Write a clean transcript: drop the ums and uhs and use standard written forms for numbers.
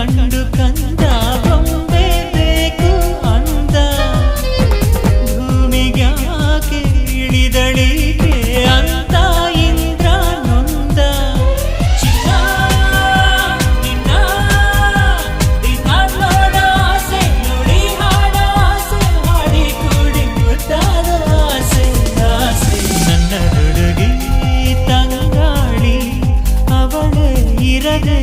ಕಂಡು ಕಂದ ಬೊಂಬೆ ಬೇಕು ಅಂದ ಭೂಮಿಗ್ಯಾಕೆ ಇಳಿದಳಿಗೆ ಅಂತ ಇಂದ್ರ ನೊಂದ ಚಿನ್ನ ನಿನ್ನ ದಿನ ನೋಡ ಆಸೆ ನೋಡಿ ಹಾಡ ಆಸೆ ಹಾಡಿ ಕೂಡಿ ಮುದ್ದಾದ ಆಸೆ ಆಸೆ ನನ್ನ ಹುಡುಗಿ ತಂಗಾಳಿ ಅವಳೇ ಇರದೆ